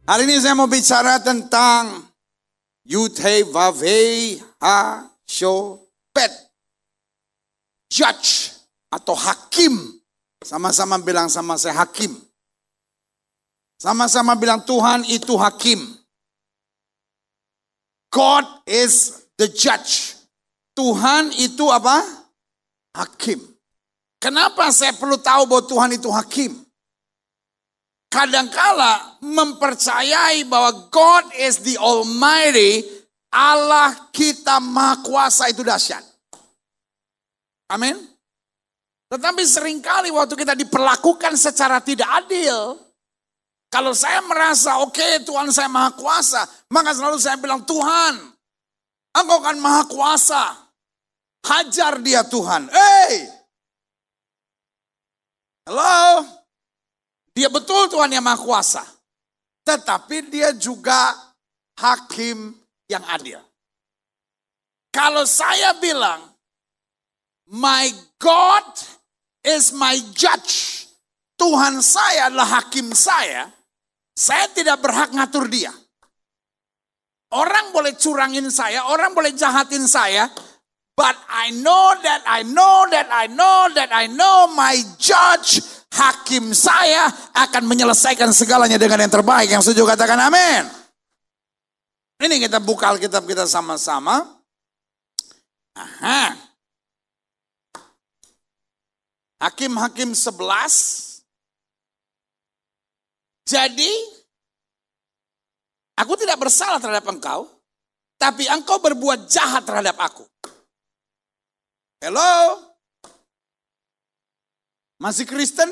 Hari ini saya mau bicara tentang Yudhe Vavhe Ha Shopet. Judge atau hakim. Sama-sama bilang sama saya hakim. Sama-sama bilang Tuhan itu hakim. God is the judge. Tuhan itu apa? Hakim. Kenapa saya perlu tahu bahwa Tuhan itu hakim? Kadangkala mempercayai bahwa God is the Almighty, Allah kita Maha Kuasa itu dahsyat. Amin. Tetapi seringkali waktu kita diperlakukan secara tidak adil, kalau saya merasa oke, Tuhan saya Maha Kuasa, maka selalu saya bilang Tuhan, Engkau kan Maha Kuasa, hajar dia Tuhan. Hey, halo. Dia betul Tuhan yang Maha Kuasa. Tetapi dia juga hakim yang adil. Kalau saya bilang, my God is my judge. Tuhan saya adalah hakim saya tidak berhak ngatur dia. Orang boleh curangin saya, orang boleh jahatin saya. But I know my judge, hakim saya akan menyelesaikan segalanya dengan yang terbaik. Yang setuju katakan amin. Ini kita buka Alkitab kita sama-sama. Hakim-hakim 11. Jadi, aku tidak bersalah terhadap engkau, tapi engkau berbuat jahat terhadap aku. Hello? Masih Kristen?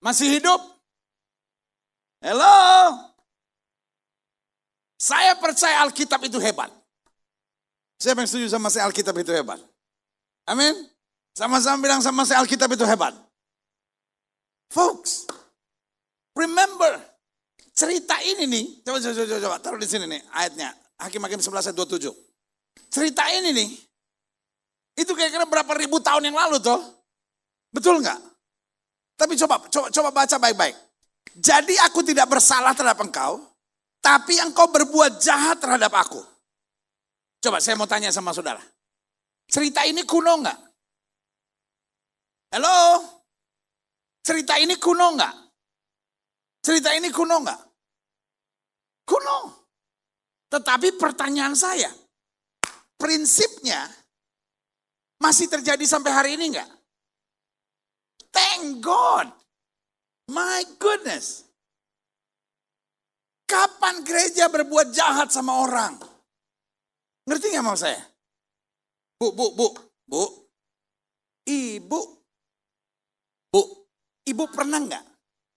Masih hidup? Hello? Saya percaya Alkitab itu hebat. Siapa yang setuju sama saya Alkitab itu hebat? Amin? Sama-sama bilang sama saya Alkitab itu hebat. Folks, remember, cerita ini nih, coba taruh di sini nih ayatnya. Hakim-hakim 11 ayat 27. Cerita ini nih, itu kira-kira berapa ribu tahun yang lalu toh? Betul nggak? Tapi coba baca baik-baik. Jadi aku tidak bersalah terhadap engkau, tapi engkau berbuat jahat terhadap aku. Coba saya mau tanya sama saudara. Cerita ini kuno nggak? Halo? Cerita ini kuno nggak? Cerita ini kuno nggak? Kuno. Tetapi pertanyaan saya, prinsipnya masih terjadi sampai hari ini enggak? Thank God. My goodness. Kapan gereja berbuat jahat sama orang? Ngerti nggak maksud saya? Bu. Ibu pernah nggak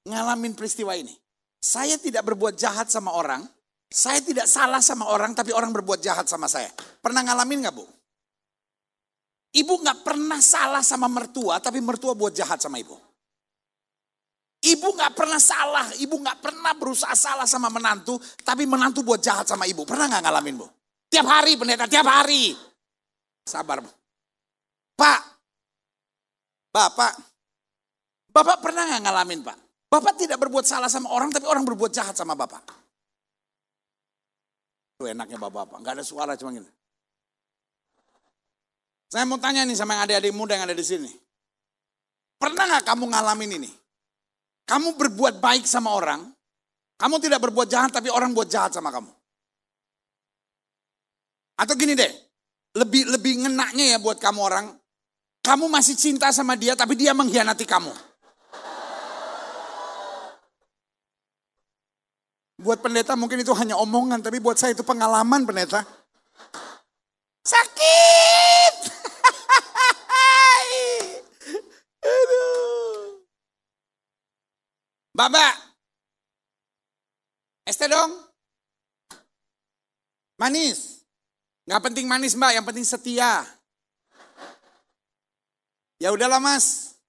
ngalamin peristiwa ini? Saya tidak berbuat jahat sama orang. Saya tidak salah sama orang, tapi orang berbuat jahat sama saya. Pernah ngalamin nggak, Bu? Ibu gak pernah salah sama mertua, tapi mertua buat jahat sama ibu. Ibu gak pernah salah, ibu gak pernah berusaha salah sama menantu, tapi menantu buat jahat sama ibu. Pernah gak ngalamin, Bu? Tiap hari pendeta, tiap hari. Sabar, Bu. Pak, Bapak pernah gak ngalamin, Pak? Bapak tidak berbuat salah sama orang, tapi orang berbuat jahat sama Bapak. Itu enaknya Bapak, gak ada suara cuma gini. Saya mau tanya nih sama adik-adik muda yang ada di sini. Pernah gak kamu ngalamin ini? Kamu berbuat baik sama orang, kamu tidak berbuat jahat tapi orang buat jahat sama kamu. Atau gini deh, lebih ngenaknya ya buat kamu orang, kamu masih cinta sama dia tapi dia mengkhianati kamu. Buat pendeta mungkin itu hanya omongan, tapi buat saya itu pengalaman pendeta. Sakit. Aduh. Mbak, es teh dong. Manis. Gak penting manis Mbak, yang penting setia. Ya udahlah Mas.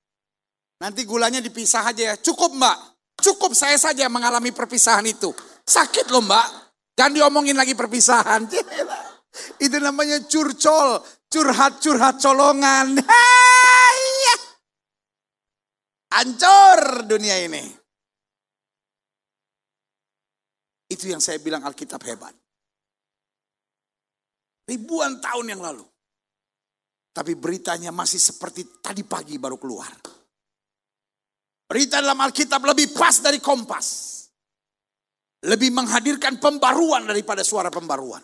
Nanti gulanya dipisah aja ya. Cukup Mbak. Cukup saya saja mengalami perpisahan itu. Sakit loh Mbak. Jangan diomongin lagi perpisahan. Itu namanya curcol. Curhat colongan. Hancur dunia ini. Itu yang saya bilang Alkitab hebat. Ribuan tahun yang lalu. Tapi beritanya masih seperti tadi pagi baru keluar. Berita dalam Alkitab lebih pas dari Kompas. Lebih menghadirkan pembaruan daripada suara pembaruan.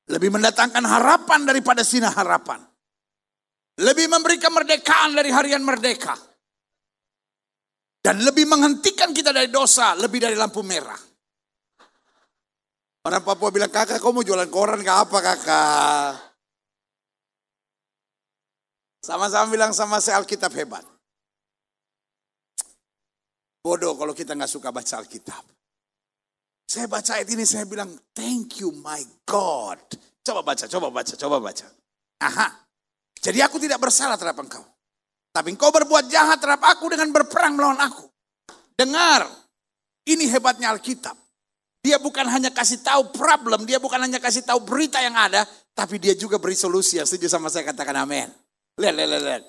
Lebih mendatangkan harapan daripada sinar harapan. Lebih memberi kemerdekaan dari harian merdeka. Dan lebih menghentikan kita dari dosa, lebih dari lampu merah. Orang Papua bilang, kakak kau mau jualan koran ke apa kakak? Sama-sama bilang sama saya Alkitab hebat. Bodoh kalau kita gak suka baca Alkitab. Saya baca ayat ini saya bilang, thank you my God. Coba baca. Aha, jadi aku tidak bersalah terhadap engkau. Tapi engkau berbuat jahat terhadap aku dengan berperang melawan aku. Dengar, ini hebatnya Alkitab. Dia bukan hanya kasih tahu problem, dia bukan hanya kasih tahu berita yang ada, tapi dia juga beri solusi. Yang setuju sama saya katakan amin. Lihat.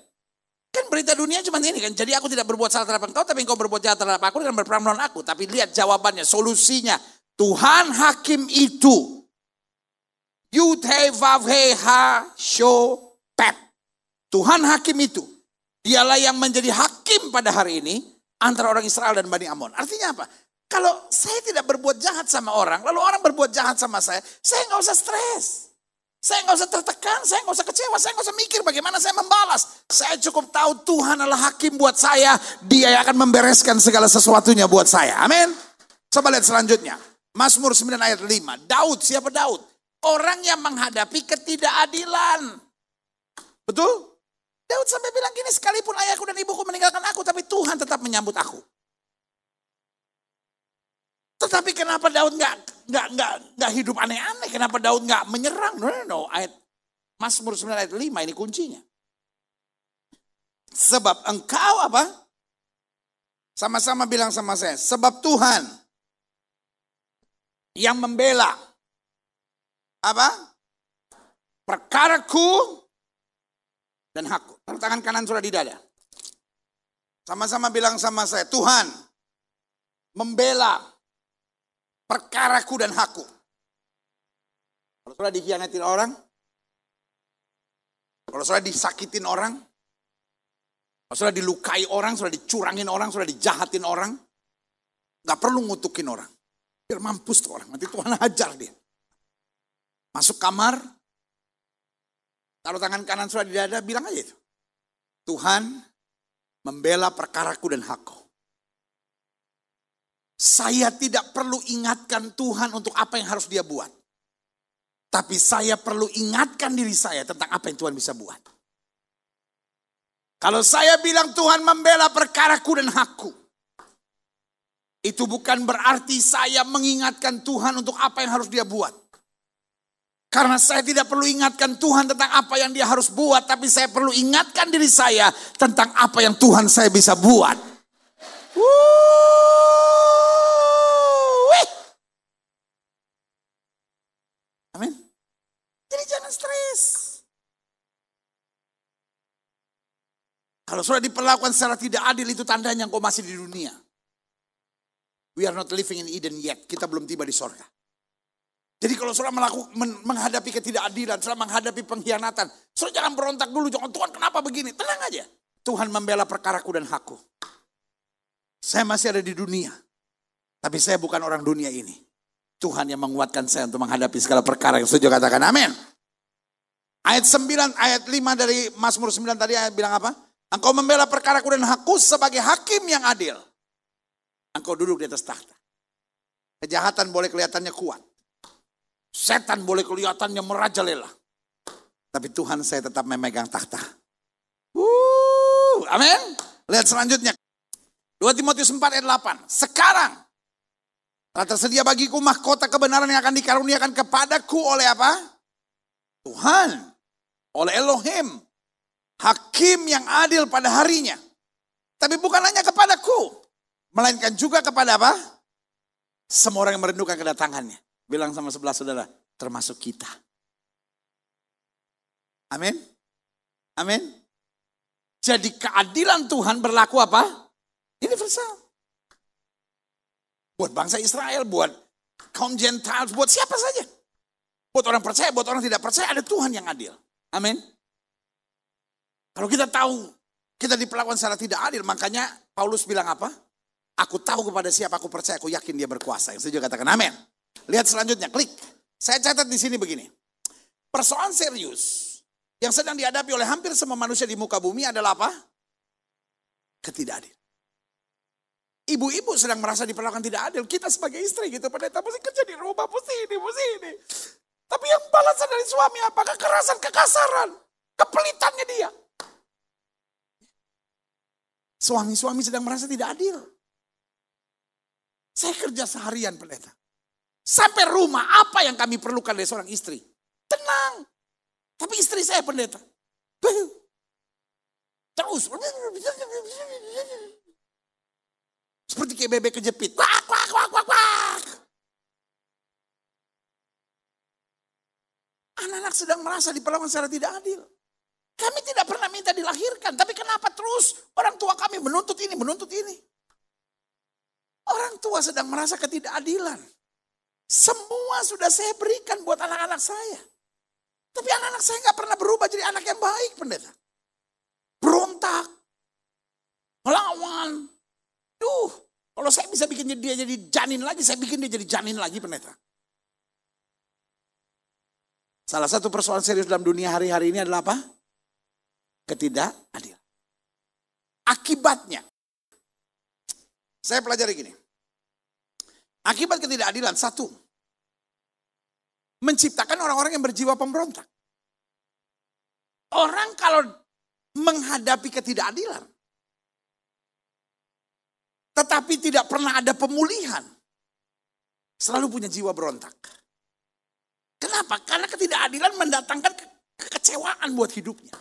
Kan berita dunia cuma ini kan. Jadi aku tidak berbuat salah terhadap engkau, tapi engkau berbuat jahat terhadap aku dengan berperang melawan aku. Tapi lihat jawabannya, solusinya. Tuhan hakim itu. Yud He Vav He Ha Sho Pet. Tuhan hakim itu. Dialah yang menjadi hakim pada hari ini antara orang Israel dan Bani Amon. Artinya apa? Kalau saya tidak berbuat jahat sama orang, lalu orang berbuat jahat sama saya nggak usah stres. Saya nggak usah tertekan, saya nggak usah kecewa, saya nggak usah mikir bagaimana saya membalas. Saya cukup tahu Tuhan adalah hakim buat saya. Dia yang akan membereskan segala sesuatunya buat saya. Amin. Coba lihat selanjutnya. Mazmur 9 ayat 5. Daud, siapa Daud? Orang yang menghadapi ketidakadilan. Betul? Daud sampai bilang gini, sekalipun ayahku dan ibuku meninggalkan aku, tapi Tuhan tetap menyambut aku. Tetapi kenapa Daud nggak hidup aneh-aneh? Kenapa Daud nggak menyerang? No. Ayat Mazmur 9 ayat 5 ini kuncinya. Sebab engkau apa? Sama-sama bilang sama saya. Sebab Tuhan yang membela apa? Perkaraku dan hakku. Taruh tangan kanan sudah di dada. Sama-sama bilang sama saya. Tuhan membela perkaraku dan hakku. Kalau sudah dikhianatin orang, kalau sudah disakitin orang, kalau sudah dilukai orang, sudah dicurangin orang, sudah dijahatin orang, gak perlu ngutukin orang. Biar mampus tuh orang, nanti Tuhan ajar dia. Masuk kamar, taruh tangan kanan sudah di dada, bilang aja itu. Tuhan membela perkaraku dan hakku. Saya tidak perlu ingatkan Tuhan untuk apa yang harus dia buat. Tapi saya perlu ingatkan diri saya tentang apa yang Tuhan bisa buat. Kalau saya bilang Tuhan membela perkaraku dan hakku. Itu bukan berarti saya mengingatkan Tuhan untuk apa yang harus dia buat. Karena saya tidak perlu ingatkan Tuhan tentang apa yang dia harus buat. Tapi saya perlu ingatkan diri saya tentang apa yang Tuhan saya bisa buat. Amin. Jadi jangan stres. Kalau sudah diperlakukan secara tidak adil itu tandanya kau masih di dunia. We are not living in Eden yet. Kita belum tiba di sorga. Jadi kalau sudah menghadapi ketidakadilan, sudah menghadapi pengkhianatan, sudah jangan berontak dulu. Jangan Tuhan kenapa begini? Tenang aja. Tuhan membela perkaraku dan hakku. Saya masih ada di dunia. Tapi saya bukan orang dunia ini. Tuhan yang menguatkan saya untuk menghadapi segala perkara yang setuju katakan amin. Ayat 9, ayat 5 dari Mazmur 9 tadi ayat bilang apa? Engkau membela perkaraku dan hakku sebagai hakim yang adil. Engkau duduk di atas tahta. Kejahatan boleh kelihatannya kuat. Setan boleh kelihatannya merajalela. Tapi Tuhan saya tetap memegang tahta. Amin. Lihat selanjutnya. 2 Timotius 4 ayat 8. Sekarang telah tersedia bagiku mahkota kebenaran yang akan dikaruniakan kepadaku oleh apa? Tuhan. Oleh Elohim. Hakim yang adil pada harinya. Tapi bukan hanya kepadaku. Melainkan juga kepada apa? Semua orang yang merindukan kedatangannya. Bilang sama sebelah saudara. Termasuk kita. Amin. Amin. Jadi keadilan Tuhan berlaku apa? Universal. Buat bangsa Israel, buat kaum Gentiles, buat siapa saja. Buat orang percaya, buat orang tidak percaya, ada Tuhan yang adil. Amin. Kalau kita tahu kita diperlakukan secara tidak adil, makanya Paulus bilang apa? Aku tahu kepada siapa aku percaya, aku yakin dia berkuasa. Yang setuju katakan amin. Lihat selanjutnya, klik. Saya catat di sini begini. Persoalan serius yang sedang dihadapi oleh hampir semua manusia di muka bumi adalah apa? Ketidakadilan. Ibu-ibu sedang merasa diperlakukan tidak adil. Kita sebagai istri gitu, pendeta mesti kerja di rumah, mesti ini. Tapi yang balasan dari suami apa? Kekerasan, kekasaran, kepelitannya dia. Suami-suami sedang merasa tidak adil. Saya kerja seharian pendeta. Sampai rumah apa yang kami perlukan dari seorang istri? Tenang. Tapi istri saya pendeta. Terus. Seperti kayak bebek kejepit. Wak, wak, wak, wak, wak. Anak-anak sedang merasa diperlakukan secara tidak adil. Kami tidak pernah minta dilahirkan. Tapi kenapa terus orang tua kami menuntut ini, menuntut ini. Orang tua sedang merasa ketidakadilan. Semua sudah saya berikan buat anak-anak saya. Tapi anak-anak saya gak pernah berubah jadi anak yang baik pendeta. Berontak. Melawan. Kalau saya bisa bikin dia jadi janin lagi, saya bikin dia jadi janin lagi pendeta. Salah satu persoalan serius dalam dunia hari-hari ini adalah apa? Ketidakadilan. Akibatnya, saya pelajari gini. Akibat ketidakadilan, satu, menciptakan orang-orang yang berjiwa pemberontak. Orang kalau menghadapi ketidakadilan, tetapi tidak pernah ada pemulihan, selalu punya jiwa berontak. Kenapa? Karena ketidakadilan mendatangkan kekecewaan buat hidupnya.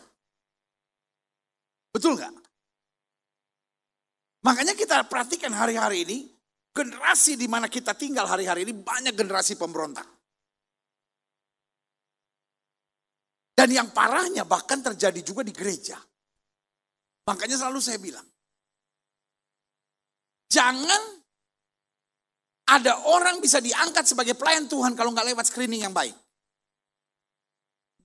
Betul nggak? Makanya kita perhatikan hari-hari ini, generasi di mana kita tinggal hari-hari ini banyak generasi pemberontak. Dan yang parahnya bahkan terjadi juga di gereja. Makanya selalu saya bilang, jangan ada orang bisa diangkat sebagai pelayan Tuhan kalau nggak lewat screening yang baik.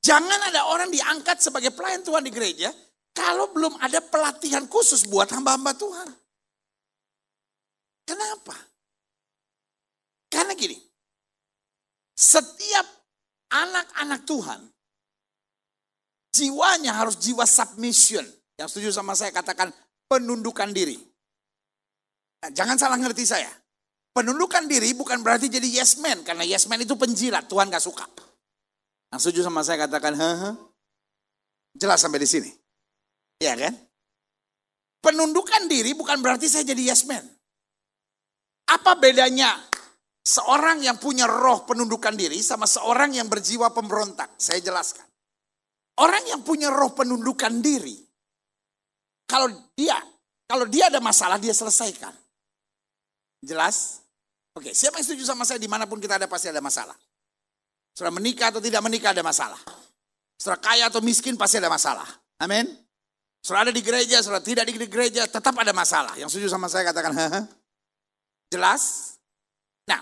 Jangan ada orang diangkat sebagai pelayan Tuhan di gereja kalau belum ada pelatihan khusus buat hamba-hamba Tuhan. Kenapa? Karena gini, setiap anak-anak Tuhan, jiwanya harus jiwa submission. Yang setuju sama saya katakan penundukan diri. Nah, jangan salah ngerti saya. Penundukan diri bukan berarti jadi yes man. Karena yes man itu penjilat, Tuhan gak suka. Yang setuju sama saya katakan, jelas sampai di sini. Iya kan? Penundukan diri bukan berarti saya jadi yes man. Apa bedanya seorang yang punya roh penundukan diri sama seorang yang berjiwa pemberontak? Saya jelaskan. Orang yang punya roh penundukan diri, kalau dia ada masalah, dia selesaikan. Jelas? Oke, siapa yang setuju sama saya dimanapun kita ada pasti ada masalah. Saudara menikah atau tidak menikah ada masalah. Saudara kaya atau miskin pasti ada masalah. Amin. Saudara ada di gereja, saudara tidak di gereja, tetap ada masalah. Yang setuju sama saya katakan, jelas? Nah,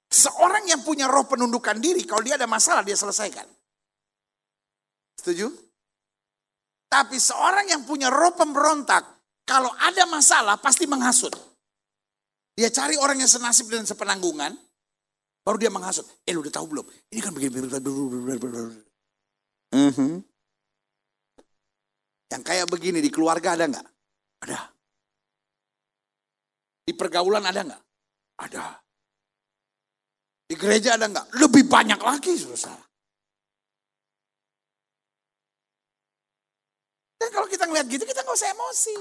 seorang yang punya roh penundukan diri, kalau dia ada masalah, dia selesaikan. Setuju? Tapi seorang yang punya roh pemberontak, kalau ada masalah pasti menghasut. Dia cari orang yang senasib dan sepenanggungan, baru dia menghasut. Lu udah tahu belum? Ini kan begini. Yang kayak begini di keluarga ada nggak? Ada. Di pergaulan ada nggak? Ada. Di gereja ada nggak? Lebih banyak lagi, saudara. Dan kalau kita ngeliat gitu, kita nggak usah emosi.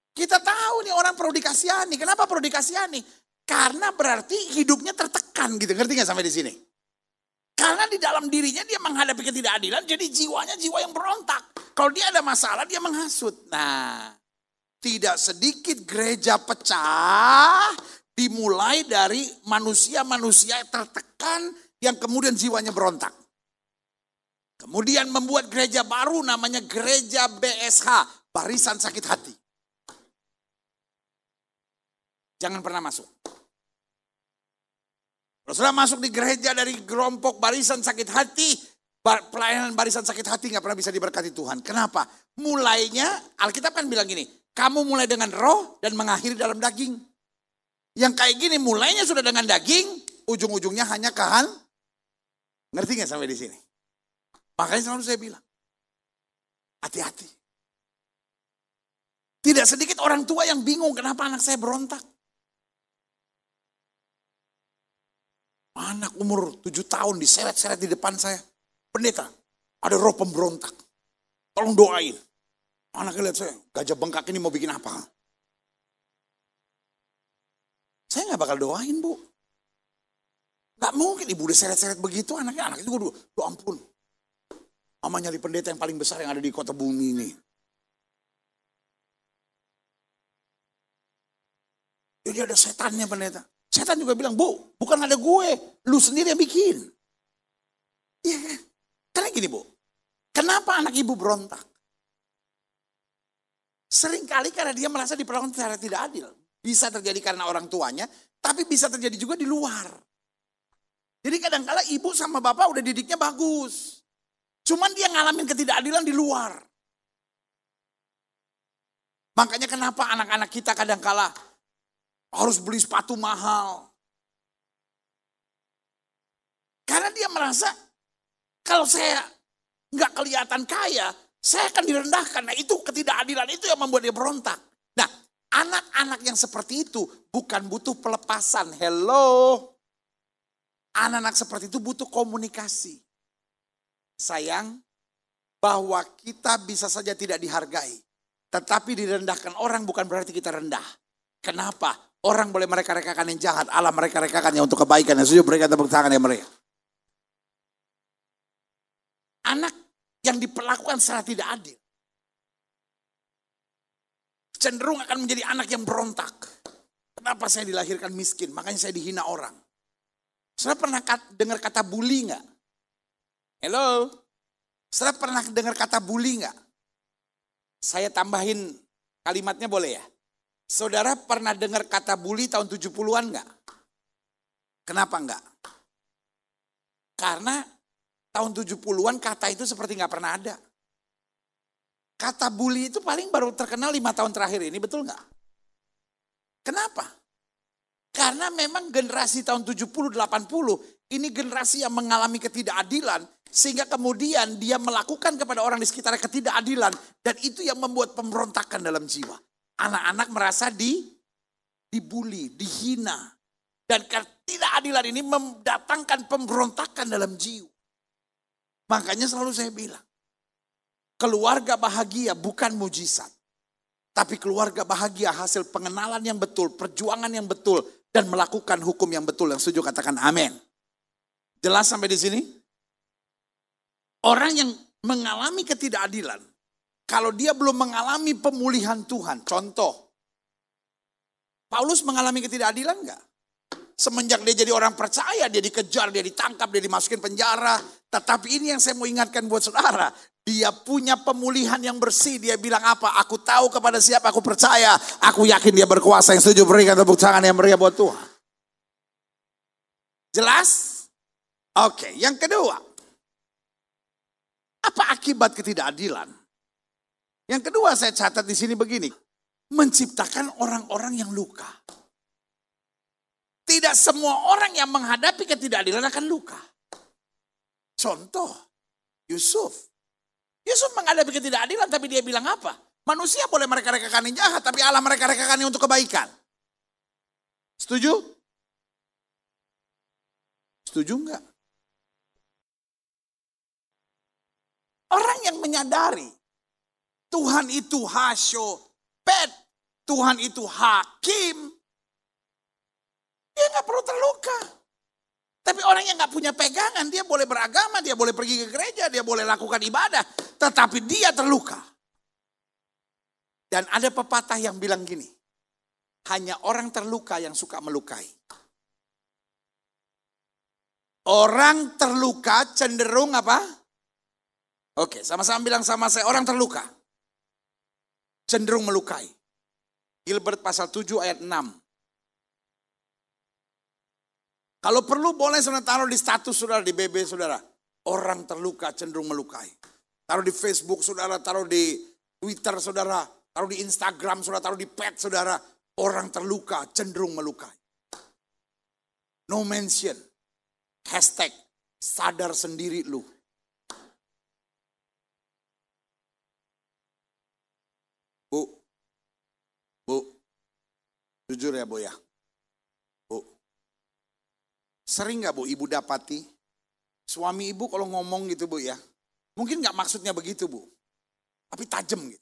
Kita tahu nih orang perlu dikasihani. Kenapa perlu dikasihani? Karena berarti hidupnya tertekan gitu. Ngerti gak sampai di sini? Karena di dalam dirinya dia menghadapi ketidakadilan. Jadi jiwanya jiwa yang berontak. Kalau dia ada masalah dia menghasut. Nah, tidak sedikit gereja pecah. Dimulai dari manusia-manusia yang tertekan. Yang kemudian jiwanya berontak. Kemudian membuat gereja baru namanya gereja BSH. Barisan Sakit Hati. Jangan pernah masuk. Kalau sudah masuk di gereja dari kelompok barisan sakit hati, pelayanan barisan sakit hati gak pernah bisa diberkati Tuhan. Kenapa? Mulainya, Alkitab kan bilang gini, kamu mulai dengan roh dan mengakhiri dalam daging. Yang kayak gini mulainya sudah dengan daging, ujung-ujungnya hanya kahal. Ngerti gak sampai di sini? Makanya selalu saya bilang, hati-hati. Tidak sedikit orang tua yang bingung kenapa anak saya berontak. Anak umur 7 tahun diseret-seret di depan saya. Pendeta, ada roh pemberontak. Tolong doain. Anaknya lihat saya, gajah bengkak ini mau bikin apa? Saya gak bakal doain, Bu. Gak mungkin ibu diseret-seret begitu anaknya. Anak itu gue doa ampun. Mama nyari pendeta yang paling besar yang ada di kota bumi ini. Jadi ada setannya pendeta. Setan juga bilang, Bu, bukan ada gue. Lu sendiri yang bikin. Iya kan? Karena gini, Bu. Kenapa anak ibu berontak? Seringkali karena dia merasa diperlakukan secara tidak adil. Bisa terjadi karena orang tuanya, tapi bisa terjadi juga di luar. Jadi kadang-kala ibu sama bapak udah didiknya bagus. Cuman dia ngalamin ketidakadilan di luar. Makanya kenapa anak-anak kita kadang-kala harus beli sepatu mahal. Karena dia merasa kalau saya nggak kelihatan kaya, saya akan direndahkan. Nah itu ketidakadilan itu yang membuat dia berontak. Nah anak-anak yang seperti itu bukan butuh pelepasan. Hello. Anak-anak seperti itu butuh komunikasi. Sayang, bahwa kita bisa saja tidak dihargai. Tetapi direndahkan orang bukan berarti kita rendah. Kenapa? Orang boleh mereka-rekakan yang jahat. Allah mereka-rekakannya untuk kebaikan. Yang setuju mereka tepuk tangan yang mereka. Anak yang diperlakukan secara tidak adil. Cenderung akan menjadi anak yang berontak. Kenapa saya dilahirkan miskin? Makanya saya dihina orang. Saudara pernah dengar kata bully enggak? Hello? Saudara pernah dengar kata bully enggak? Saya tambahin kalimatnya boleh ya? Saudara pernah dengar kata bully tahun 70-an enggak? Kenapa enggak? Karena tahun 70-an kata itu seperti enggak pernah ada. Kata bully itu paling baru terkenal 5 tahun terakhir ini, betul enggak? Kenapa? Karena memang generasi tahun 70-80 ini generasi yang mengalami ketidakadilan. Sehingga kemudian dia melakukan kepada orang di sekitarnya ketidakadilan. Dan itu yang membuat pemberontakan dalam jiwa. Anak-anak merasa dibully, dihina. Dan ketidakadilan ini mendatangkan pemberontakan dalam jiwa. Makanya selalu saya bilang. Keluarga bahagia bukan mujizat. Tapi keluarga bahagia hasil pengenalan yang betul, perjuangan yang betul. Dan melakukan hukum yang betul. Yang setuju katakan amin. Jelas sampai di sini? Orang yang mengalami ketidakadilan. Kalau dia belum mengalami pemulihan Tuhan. Contoh. Paulus mengalami ketidakadilan enggak? Semenjak dia jadi orang percaya, dia dikejar, dia ditangkap, dia dimasukin penjara. Tetapi ini yang saya mau ingatkan buat saudara. Dia punya pemulihan yang bersih. Dia bilang apa? Aku tahu kepada siapa aku percaya. Aku yakin dia berkuasa. Yang setuju berikan tepuk tangan yang meriah buat Tuhan. Jelas? Oke, yang kedua. Apa akibat ketidakadilan? Yang kedua saya catat di sini begini. Menciptakan orang-orang yang luka. Tidak semua orang yang menghadapi ketidakadilan akan luka. Contoh, Yusuf. Yusuf menghadapi ketidakadilan tapi dia bilang apa? Manusia boleh mereka rekakan yang jahat tapi Allah mereka rekakan yang untuk kebaikan. Setuju? Setuju enggak? Orang yang menyadari Tuhan itu hasyopet, Tuhan itu hakim, dia gak perlu terluka. Tapi orang yang gak punya pegangan, dia boleh beragama, dia boleh pergi ke gereja, dia boleh lakukan ibadah. Tetapi dia terluka. Dan ada pepatah yang bilang gini, hanya orang terluka yang suka melukai. Orang terluka cenderung apa? Oke, sama-sama bilang sama saya, orang terluka. Cenderung melukai. Gilbert pasal 7 ayat 6. Kalau perlu boleh saudara taruh di status saudara, di BB saudara. Orang terluka cenderung melukai. Taruh di Facebook saudara, taruh di Twitter saudara, taruh di Instagram saudara, taruh di pet saudara. Orang terluka cenderung melukai. No mention. Hashtag sadar sendiri lu. Bu, jujur ya Bu ya. Bu, sering gak Bu ibu dapati suami ibu kalau ngomong gitu Bu ya. Mungkin gak maksudnya begitu Bu. Tapi tajam gitu.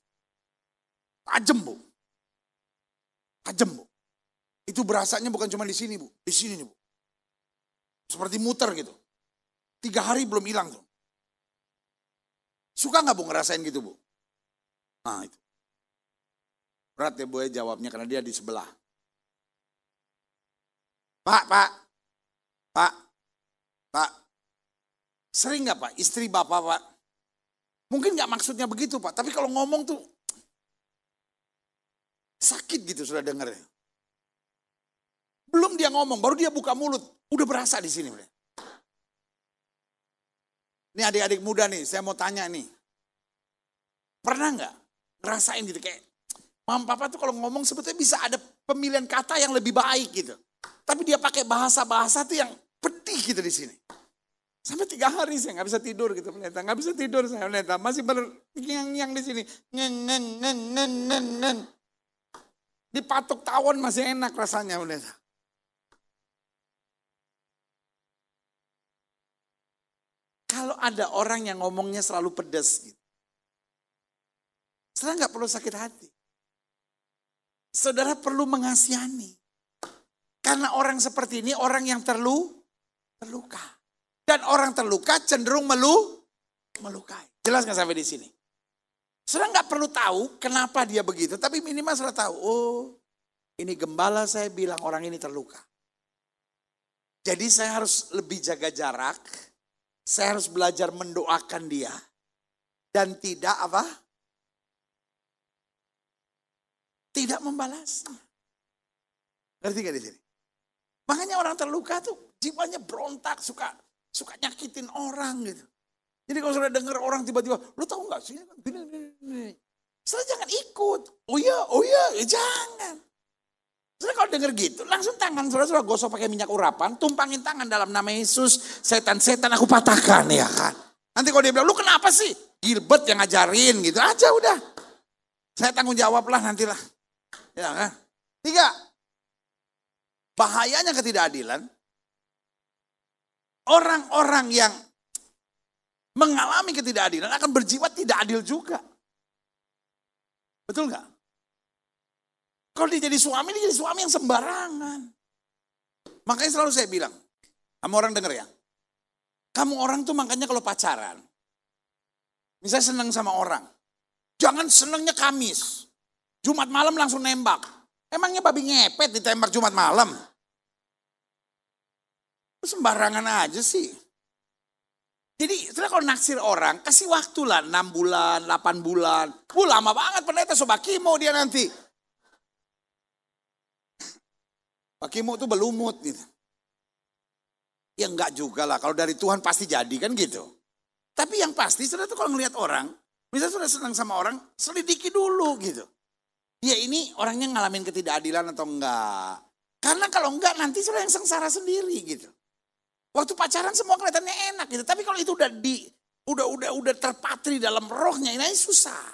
Tajam Bu. Tajam Bu. Itu berasanya bukan cuma di sini Bu. Di sini nih Bu. Seperti muter gitu. 3 hari belum hilang tuh. Suka gak Bu ngerasain gitu Bu? Nah itu. Berat ya Bu ya jawabnya karena dia di sebelah. Pak. Sering gak Pak istri Bapak Pak? Mungkin gak maksudnya begitu Pak. Tapi kalau ngomong tuh sakit gitu sudah dengarnya. Belum dia ngomong, baru dia buka mulut. Udah berasa di sini. Ini adik-adik muda nih, saya mau tanya nih. Pernah gak ngerasain gitu kayak Mama Papa tuh kalau ngomong sebetulnya bisa ada pemilihan kata yang lebih baik gitu. Tapi dia pakai bahasa-bahasa tuh yang pedih gitu di sini. Sampai 3 hari saya nggak bisa tidur gitu pendeta. Nggak bisa tidur saya pendeta. Masih yang di sini. Dipatok tawon masih enak rasanya pendeta. Kalau ada orang yang ngomongnya selalu pedas gitu. Saudara nggak perlu sakit hati. Saudara perlu mengasihani. Karena orang seperti ini orang yang terluka. Dan orang terluka cenderung melukai. Jelas nggak sampai di sini? Saudara nggak perlu tahu kenapa dia begitu. Tapi minimal saudara tahu. Oh ini gembala saya bilang orang ini terluka. Jadi saya harus lebih jaga jarak. Saya harus belajar mendoakan dia. Dan tidak apa? Tidak membalasnya. Ngerti gak di sini? Makanya orang terluka tuh jiwanya berontak, suka nyakitin orang gitu. Jadi kalau sudah dengar orang tiba-tiba, lu tahu nggak sih? Saudara jangan ikut. Oh iya, jangan. Saudara kalau dengar gitu, langsung tangan saudara gosok pakai minyak urapan, tumpangin tangan dalam nama Yesus, setan-setan aku patahkan ya kan. Nanti kalau dia bilang, lu kenapa sih? Gilbert yang ngajarin gitu aja udah. Saya tanggung jawab lah nantilah. Ya kan? 3. Bahayanya ketidakadilan. Orang-orang yang mengalami ketidakadilan akan berjiwa tidak adil juga. Betul gak? Kalau dia jadi suami yang sembarangan. Makanya selalu saya bilang, kamu orang denger ya. Kamu orang tuh makanya kalau pacaran. Misalnya seneng sama orang. Jangan senengnya Kamis. Jumat malam langsung nembak. Emangnya babi ngepet ditembak Jumat malam? Sembarangan aja sih. Jadi setelah kalau naksir orang, kasih waktu lah 6 bulan, 8 bulan. Lama banget pendeta, so bakimo dia nanti. Bakimo tuh belumut gitu. Ya enggak juga lah, kalau dari Tuhan pasti jadi kan gitu. Tapi yang pasti saudara tuh kalau ngelihat orang, misalnya sudah senang sama orang, selidiki dulu gitu. Dia ini orangnya ngalamin ketidakadilan atau enggak. Karena kalau enggak nanti sudah yang sengsara sendiri gitu. Waktu pacaran semua kelihatannya enak gitu. Tapi kalau itu udah terpatri dalam rohnya, ini susah.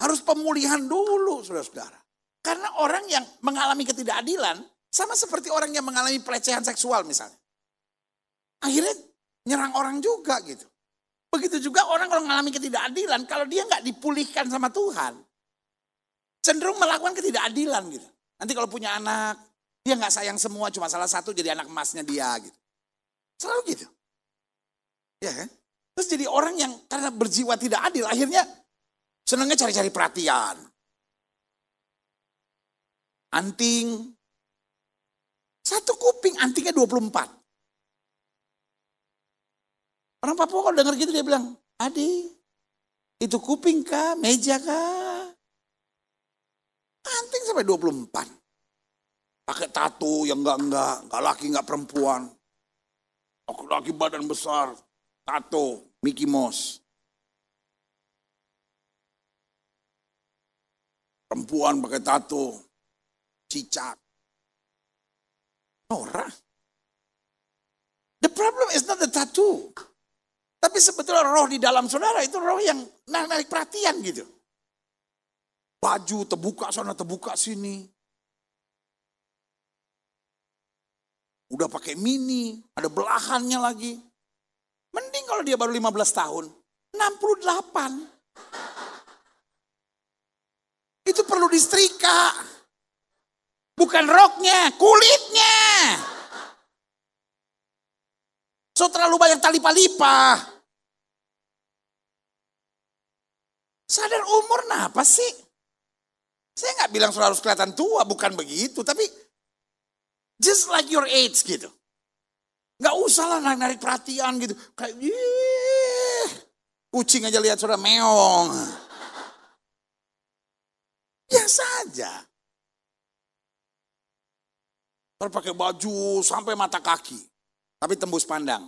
Harus pemulihan dulu saudara-saudara. Karena orang yang mengalami ketidakadilan sama seperti orang yang mengalami pelecehan seksual misalnya. Akhirnya nyerang orang juga gitu. Begitu juga orang kalau mengalami ketidakadilan, kalau dia nggak dipulihkan sama Tuhan, cenderung melakukan ketidakadilan gitu. Nanti kalau punya anak, dia nggak sayang semua, cuma salah satu jadi anak emasnya dia gitu. Selalu gitu. Ya kan? Terus jadi orang yang karena berjiwa tidak adil, akhirnya senangnya cari-cari perhatian. Anting. 1 kuping, antingnya 24. Orang Papua kalau dengar gitu dia bilang, Adi, itu kuping kah, meja kah? Anting sampai 24. Pakai tato yang enggak laki enggak perempuan. Laki-laki badan besar, tato, Mickey Mouse. Perempuan pakai tato, cicak. Nora. The problem is not the tattoo. Tapi sebetulnya roh di dalam saudara itu roh yang narik perhatian gitu. Baju terbuka sana, terbuka sini. Udah pakai mini, ada belahannya lagi. Mending kalau dia baru 15 tahun, 68. Itu perlu disetrika. Bukan roknya, kulitnya. So terlalu banyak tali lipa. Sadar umur apa sih? Saya nggak bilang saudara harus kelihatan tua, bukan begitu. Tapi just like your age gitu. Nggak usah lah narik perhatian gitu. Kayak kucing aja lihat saudara meong. Biasa aja. Pakai baju sampai mata kaki. Tapi tembus pandang.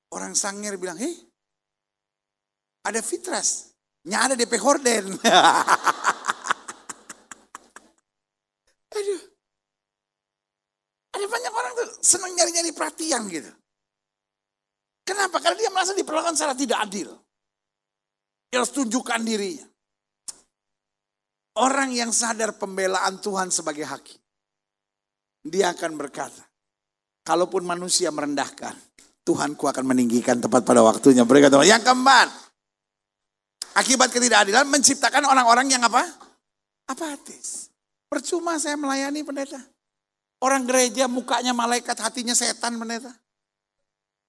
Orang Sangir bilang, ada Fitras. Nya ada DP Horden. Aduh. Ada banyak orang tuh senang nyari-nyari perhatian gitu. Kenapa? Karena dia merasa diperlakukan secara tidak adil. Dia harus tunjukkan dirinya. Orang yang sadar pembelaan Tuhan sebagai hakim. Dia akan berkata, kalaupun manusia merendahkan, Tuhanku akan meninggikan tepat pada waktunya. Berkata, yang keempat, akibat ketidakadilan menciptakan orang-orang yang apa? Apatis. Percuma saya melayani pendeta. Orang gereja mukanya malaikat, hatinya setan pendeta.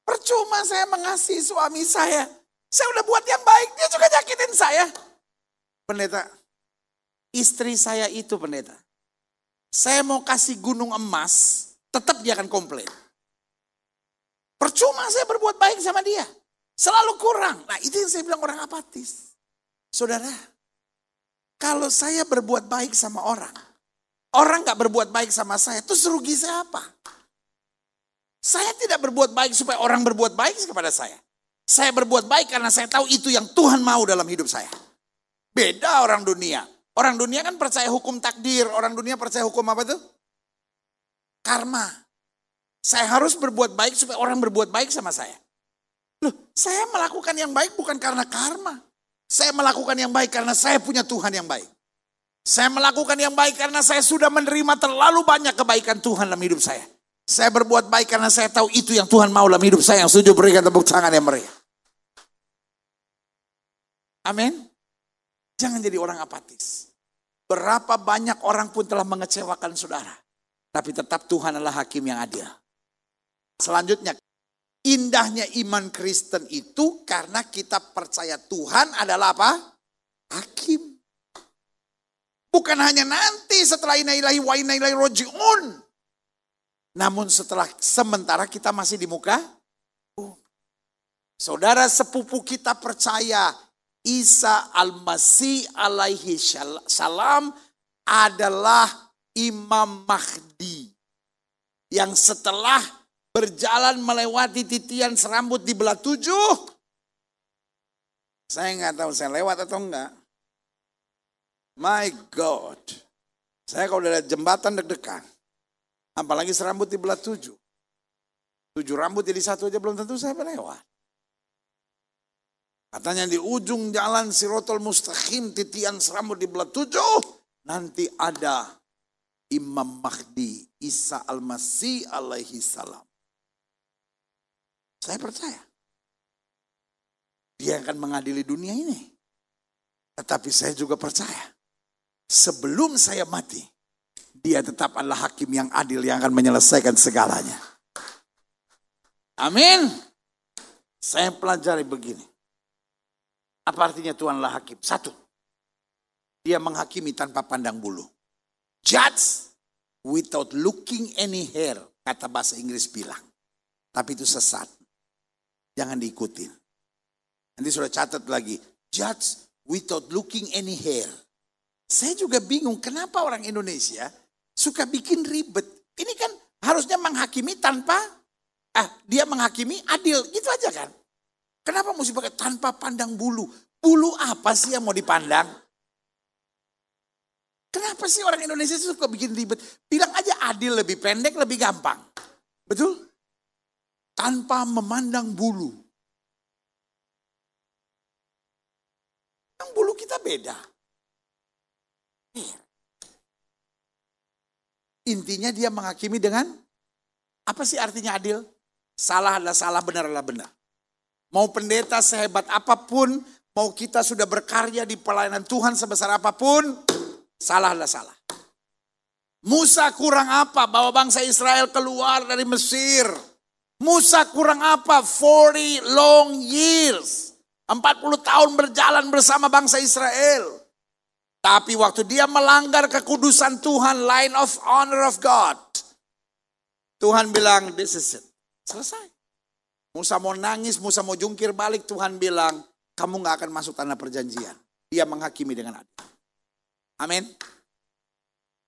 Percuma saya mengasihi suami saya. Saya udah buat yang baik, dia juga nyakitin saya. Pendeta, istri saya itu pendeta. Saya mau kasih gunung emas, tetap dia akan komplain. Percuma saya berbuat baik sama dia. Selalu kurang. Nah itu yang saya bilang orang apatis. Saudara, kalau saya berbuat baik sama orang gak berbuat baik sama saya, terus rugi saya apa? Saya tidak berbuat baik supaya orang berbuat baik kepada saya. Saya berbuat baik karena saya tahu itu yang Tuhan mau dalam hidup saya. Beda orang dunia. Orang dunia kan percaya hukum takdir. Orang dunia percaya hukum apa tuh? Karma. Saya harus berbuat baik supaya orang berbuat baik sama saya. Loh, saya melakukan yang baik bukan karena karma. Saya melakukan yang baik karena saya punya Tuhan yang baik. Saya melakukan yang baik karena saya sudah menerima terlalu banyak kebaikan Tuhan dalam hidup saya. Saya berbuat baik karena saya tahu itu yang Tuhan mau dalam hidup saya. Yang setuju berikan tepuk tangan yang meriah. Amin. Jangan jadi orang apatis. Berapa banyak orang pun telah mengecewakan saudara. Tapi tetap Tuhan adalah hakim yang adil. Selanjutnya, indahnya iman Kristen itu karena kita percaya Tuhan adalah apa? Hakim. Bukan hanya nanti setelah inna ilahi wa inna ilaihi roji'un. Namun sementara kita masih di muka. Saudara sepupu kita percaya Isa al-Masih alaihi salam adalah Imam Mahdi. Yang setelah berjalan melewati titian serambut di belah 7. Saya nggak tahu saya lewat atau enggak. My God. Saya kalau udah jembatan deg-degan. Apalagi serambut di belah 7. 7 rambut jadi 1 aja belum tentu saya lewat. Katanya di ujung jalan Sirotol Mustaqim titian serambut di belah 7. Nanti ada Imam Mahdi Isa al-Masih alaihi salam. Saya percaya. Dia akan mengadili dunia ini. Tetapi saya juga percaya. Sebelum saya mati. Dia tetap adalah hakim yang adil yang akan menyelesaikan segalanya. Amin. Saya pelajari begini. Apa artinya Tuhan adalah hakim? 1. Dia menghakimi tanpa pandang bulu. Judge without looking any hair. Kata bahasa Inggris bilang. Tapi itu sesat. Jangan diikutin. Nanti sudah catat lagi. Judge without looking any hair. Saya juga bingung kenapa orang Indonesia suka bikin ribet. Ini kan harusnya menghakimi tanpa, dia menghakimi adil, gitu aja kan. Kenapa mesti pakai tanpa pandang bulu? Bulu apa sih yang mau dipandang? Kenapa sih orang Indonesia suka bikin ribet? Bilang aja adil, lebih pendek, lebih gampang. Betul? Tanpa memandang bulu. Yang bulu kita beda. Intinya dia menghakimi dengan, apa sih artinya adil? Salah adalah salah, benar adalah benar. Mau pendeta sehebat apapun, mau kita sudah berkarya di pelayanan Tuhan sebesar apapun, salah adalah salah. Musa kurang apa bawa bangsa Israel keluar dari Mesir? Musa kurang apa? 40 long years. 40 tahun berjalan bersama bangsa Israel. Tapi waktu dia melanggar kekudusan Tuhan, line of honor of God, Tuhan bilang, this is it. Selesai. Musa mau nangis, Musa mau jungkir balik, Tuhan bilang, kamu gak akan masuk tanah perjanjian. Dia menghakimi dengan adil. Amin.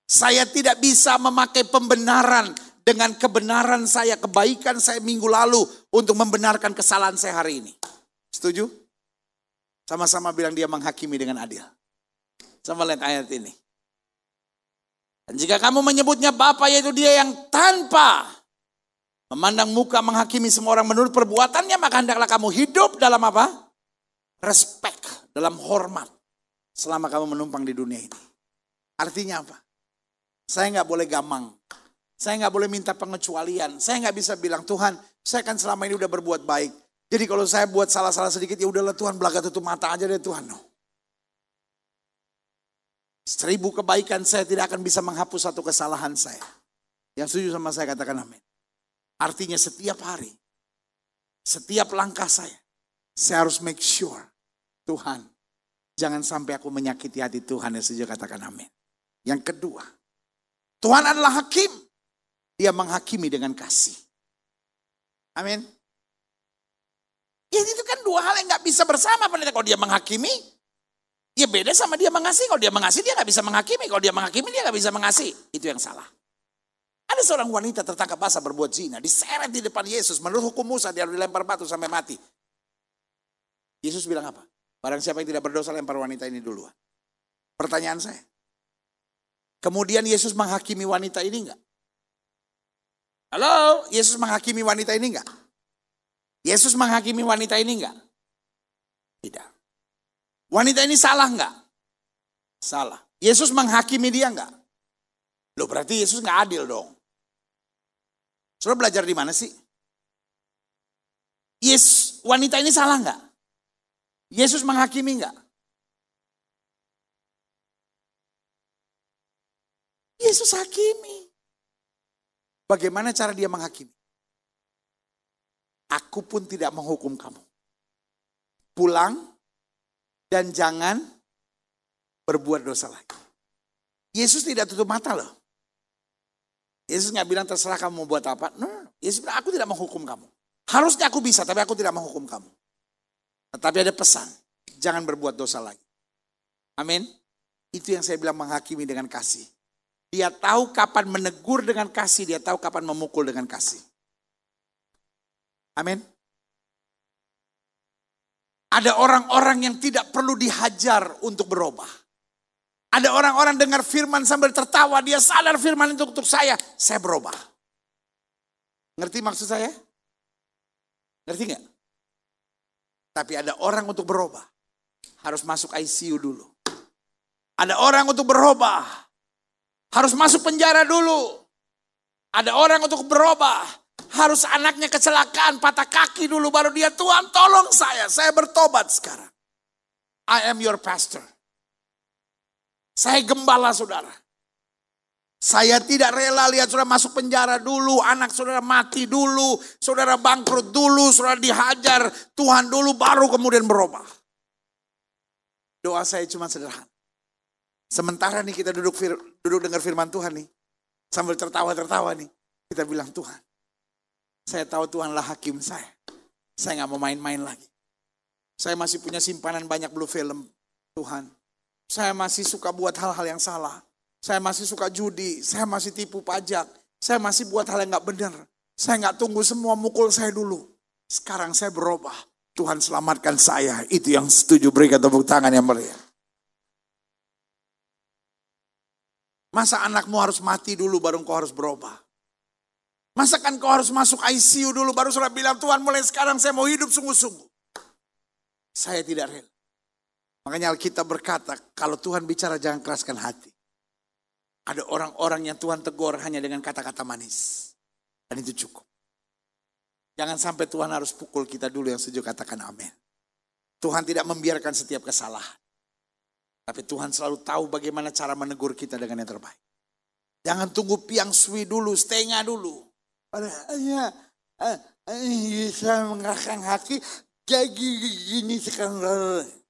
Saya tidak bisa memakai pembenaran dengan kebenaran saya, kebaikan saya minggu lalu untuk membenarkan kesalahan saya hari ini. Setuju? Sama-sama bilang dia menghakimi dengan adil. Sama lihat ayat ini. Dan jika kamu menyebutnya Bapa, yaitu dia yang tanpa memandang muka menghakimi semua orang menurut perbuatannya, maka hendaklah kamu hidup dalam apa? Respect, dalam hormat selama kamu menumpang di dunia ini. Artinya apa? Saya nggak boleh gamang. Saya nggak boleh minta pengecualian. Saya nggak bisa bilang, Tuhan, saya kan selama ini udah berbuat baik. Jadi kalau saya buat salah-salah sedikit, ya udahlah Tuhan, belaga tutup mata aja deh Tuhan. No. 1000 kebaikan saya tidak akan bisa menghapus satu kesalahan saya. Yang setuju sama saya katakan amin. Artinya setiap hari, setiap langkah saya harus make sure, Tuhan, jangan sampai aku menyakiti hati Tuhan. Yang setuju katakan amin. Yang kedua, Tuhan adalah hakim. Dia menghakimi dengan kasih. Amin. Ya itu kan dua hal yang gak bisa bersama. Kalau dia menghakimi, ya beda sama dia mengasihi. Kalau dia mengasihi dia gak bisa menghakimi. Kalau dia menghakimi dia gak bisa mengasihi. Itu yang salah. Ada seorang wanita tertangkap basah berbuat zina. Diseret di depan Yesus. Menurut hukum Musa dia harus dilempar batu sampai mati. Yesus bilang apa? Barang siapa yang tidak berdosa lempar wanita ini duluan. Pertanyaan saya. Kemudian Yesus menghakimi wanita ini enggak? Halo? Yesus menghakimi wanita ini enggak? Yesus menghakimi wanita ini enggak? Tidak. Wanita ini salah enggak? Salah. Yesus menghakimi dia enggak? Loh berarti Yesus enggak adil dong. Saudara belajar di mana sih? Wanita ini salah enggak? Yesus menghakimi enggak? Yesus hakimi. Bagaimana cara dia menghakimi? Aku pun tidak menghukum kamu. Pulang dan jangan berbuat dosa lagi. Yesus tidak tutup mata loh. Yesus gak bilang terserah kamu mau buat apa. No. Yesus bilang aku tidak menghukum kamu. Harusnya aku bisa tapi aku tidak menghukum kamu. Tetapi ada pesan. Jangan berbuat dosa lagi. Amin. Itu yang saya bilang menghakimi dengan kasih. Dia tahu kapan menegur dengan kasih. Dia tahu kapan memukul dengan kasih. Amin. Ada orang-orang yang tidak perlu dihajar untuk berubah. Ada orang-orang dengar firman sambil tertawa. Dia sadar firman itu untuk saya berubah. Ngerti maksud saya? Ngerti gak? Tapi ada orang untuk berubah. Harus masuk ICU dulu. Ada orang untuk berubah. Harus masuk penjara dulu. Ada orang untuk berubah. Harus anaknya kecelakaan, patah kaki dulu. Baru dia, Tuhan tolong saya bertobat sekarang. I am your pastor. Saya gembala saudara. Saya tidak rela lihat saudara masuk penjara dulu. Anak saudara mati dulu. Saudara bangkrut dulu. Saudara dihajar Tuhan dulu baru kemudian berubah. Doa saya cuma sederhana. Sementara nih kita duduk dengar firman Tuhan nih. Sambil tertawa-tertawa nih. Kita bilang Tuhan. Saya tahu Tuhanlah hakim saya. Saya gak mau main-main lagi. Saya masih punya simpanan banyak blue film. Tuhan. Saya masih suka buat hal-hal yang salah. Saya masih suka judi, saya masih tipu pajak. Saya masih buat hal yang gak benar. Saya gak tunggu semua mukul saya dulu. Sekarang saya berubah. Tuhan selamatkan saya. Itu yang setuju, berikan tepuk tangan yang meriah. Masa anakmu harus mati dulu baru kau harus berubah? Masa kan kau harus masuk ICU dulu baru saudara bilang, Tuhan mulai sekarang saya mau hidup sungguh-sungguh. Saya tidak rela. Makanya Alkitab berkata, kalau Tuhan bicara jangan keraskan hati. Ada orang-orang yang Tuhan tegur hanya dengan kata-kata manis. Dan itu cukup. Jangan sampai Tuhan harus pukul kita dulu, yang setuju katakan amin. Tuhan tidak membiarkan setiap kesalahan. Tapi Tuhan selalu tahu bagaimana cara menegur kita dengan yang terbaik. Jangan tunggu piang sui dulu, setengah dulu. Saya mengeraskan hati, jadi gini sekarang.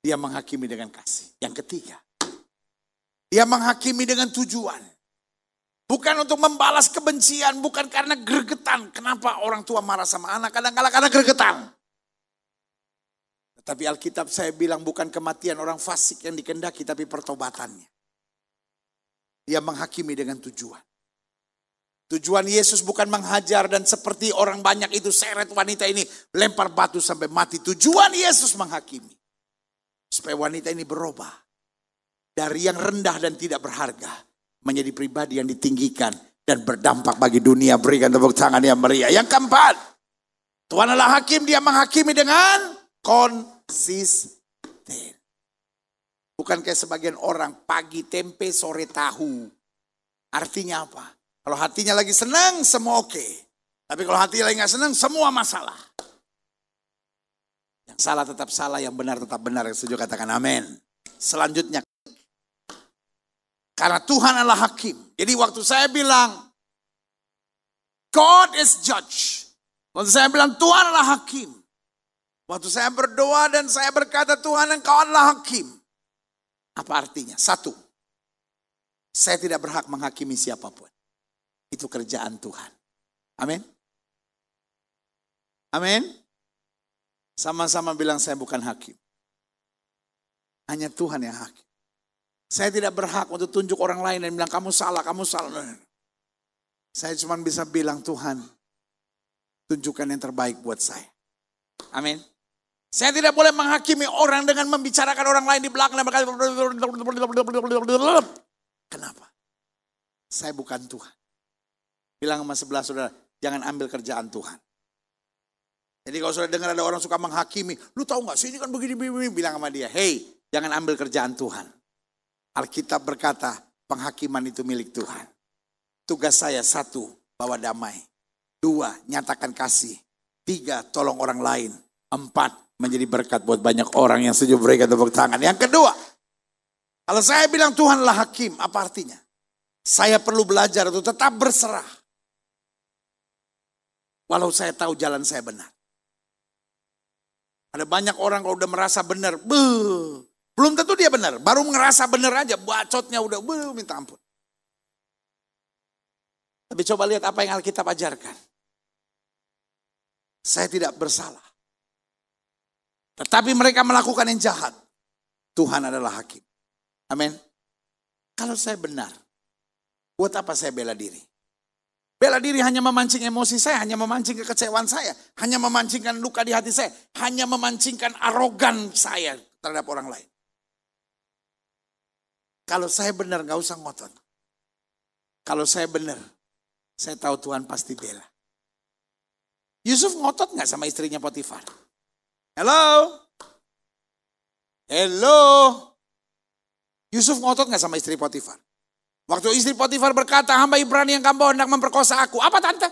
Dia menghakimi dengan kasih. Yang ketiga, dia menghakimi dengan tujuan. Bukan untuk membalas kebencian, bukan karena gregetan. Kenapa orang tua marah sama anak? Kadang-kadang karena gregetan. Tapi Alkitab saya bilang bukan kematian orang fasik yang dikehendaki, tapi pertobatannya. Dia menghakimi dengan tujuan. Tujuan Yesus bukan menghajar dan seperti orang banyak itu seret wanita ini lempar batu sampai mati. Tujuan Yesus menghakimi. Supaya wanita ini berubah. Dari yang rendah dan tidak berharga. Menjadi pribadi yang ditinggikan dan berdampak bagi dunia. Berikan tepuk tangan yang meriah. Yang keempat. Tuhan adalah hakim, dia menghakimi dengan konsisten. Bukan kayak sebagian orang pagi tempe sore tahu. Artinya apa? Kalau hatinya lagi senang semua oke. Tapi kalau hatinya lagi gak senang semua masalah. Yang salah tetap salah, yang benar tetap benar. Yang setuju katakan amin. Selanjutnya. Karena Tuhan adalah hakim. Jadi waktu saya bilang God is judge. Waktu saya bilang Tuhan adalah hakim. Waktu saya berdoa dan saya berkata Tuhan Engkau adalah hakim. Apa artinya? Satu, saya tidak berhak menghakimi siapapun. Itu kerjaan Tuhan. Amin. Amin. Sama-sama bilang saya bukan hakim. Hanya Tuhan yang hakim. Saya tidak berhak untuk tunjuk orang lain dan bilang kamu salah, kamu salah. Saya cuma bisa bilang Tuhan, tunjukkan yang terbaik buat saya. Amin. Saya tidak boleh menghakimi orang dengan membicarakan orang lain di belakang. Kenapa? Saya bukan Tuhan. Bilang sama sebelah saudara, jangan ambil kerjaan Tuhan. Jadi kalau saudara dengar ada orang suka menghakimi, lu tahu gak sih ini kan begini, bilang sama dia, hey jangan ambil kerjaan Tuhan. Alkitab berkata penghakiman itu milik Tuhan. Tugas saya satu, bawa damai. Dua, nyatakan kasih. Tiga, tolong orang lain. Empat, menjadi berkat buat banyak orang yang setuju berikan tepuk tangan. Yang kedua, kalau saya bilang Tuhanlah hakim, apa artinya? Saya perlu belajar untuk tetap berserah. Walau saya tahu jalan saya benar. Ada banyak orang kalau udah merasa benar, belum tentu dia benar. Baru ngerasa benar aja, bacotnya udah minta ampun. Tapi coba lihat apa yang Alkitab ajarkan. Saya tidak bersalah. Tetapi mereka melakukan yang jahat. Tuhan adalah hakim. Amin. Kalau saya benar, buat apa saya bela diri? Bela diri hanya memancing emosi saya, hanya memancing kekecewaan saya, hanya memancingkan luka di hati saya, hanya memancingkan arogan saya terhadap orang lain. Kalau saya benar gak usah ngotot. Kalau saya benar, saya tahu Tuhan pasti bela. Yusuf ngotot gak sama istrinya Potifar? Hello? Hello? Yusuf ngotot gak sama istri Potifar? Waktu istri Potifar berkata, hamba Ibrani yang kamu hendak memperkosa aku. Apa tante?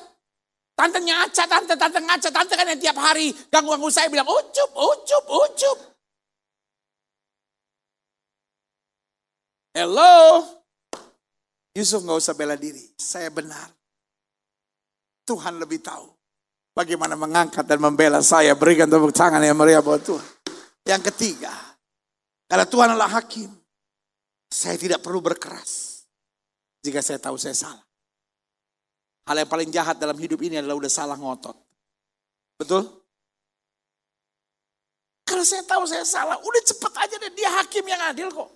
Tante ngaca, tante ngaca. Tante kan yang tiap hari ganggu-ganggu saya bilang, ucup. Hello? Yusuf gak usah bela diri, saya benar. Tuhan lebih tahu bagaimana mengangkat dan membela saya. Berikan tepuk tangan yang meriah buat Tuhan. Yang ketiga, karena Tuhan adalah hakim, saya tidak perlu berkeras jika saya tahu saya salah. Hal yang paling jahat dalam hidup ini adalah udah salah ngotot. Betul? Kalau saya tahu saya salah, udah cepet aja deh, dia hakim yang adil kok.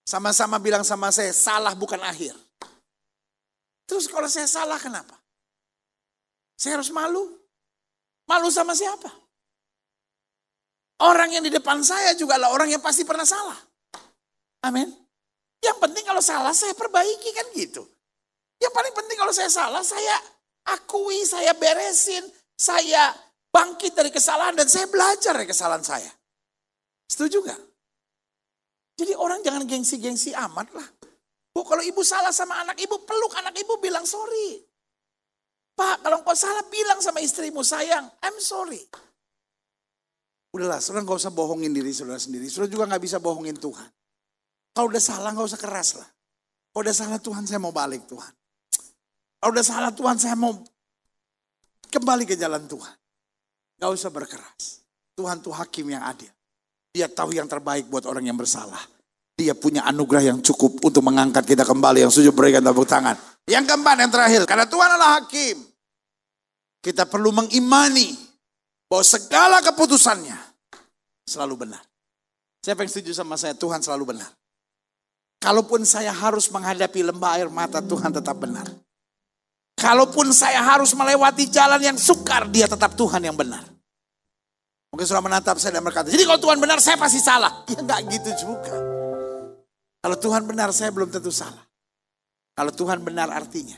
Sama-sama bilang sama saya, salah bukan akhir. Terus kalau saya salah kenapa? Saya harus malu? Malu sama siapa? Orang yang di depan saya juga lah orang yang pasti pernah salah. Amin. Yang penting kalau salah saya perbaiki kan gitu. Yang paling penting kalau saya salah saya akui, saya beresin, saya bangkit dari kesalahan dan saya belajar dari kesalahan saya. Setuju gak? Jadi orang jangan gengsi-gengsi amat lah. Bu, kalau ibu salah sama anak ibu, peluk anak ibu bilang sorry. Pak, kalau engkau salah bilang sama istrimu, sayang, I'm sorry. Udahlah, saudara gak usah bohongin diri saudara sendiri. Saudara juga gak bisa bohongin Tuhan. Kalau udah salah gak usah keras lah. Kalau udah salah Tuhan, saya mau balik Tuhan. Kalau udah salah Tuhan, saya mau kembali ke jalan Tuhan. Gak usah berkeras. Tuhan tuh hakim yang adil. Dia tahu yang terbaik buat orang yang bersalah. Dia punya anugerah yang cukup untuk mengangkat kita kembali. Yang setuju berikan tepuk tangan. Yang keempat, yang terakhir. Karena Tuhan adalah hakim. Kita perlu mengimani bahwa segala keputusannya selalu benar. Siapa yang setuju sama saya? Tuhan selalu benar. Kalaupun saya harus menghadapi lembah air mata, Tuhan tetap benar. Kalaupun saya harus melewati jalan yang sukar, dia tetap Tuhan yang benar. Mungkin sudah menatap saya dan berkata, jadi kalau Tuhan benar saya pasti salah. Ya enggak gitu juga. Kalau Tuhan benar saya belum tentu salah. Kalau Tuhan benar artinya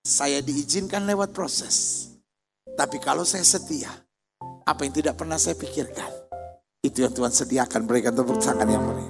saya diizinkan lewat proses. Tapi kalau saya setia, apa yang tidak pernah saya pikirkan, itu yang Tuhan sediakan. Berikan tepuk tangan yang meriah.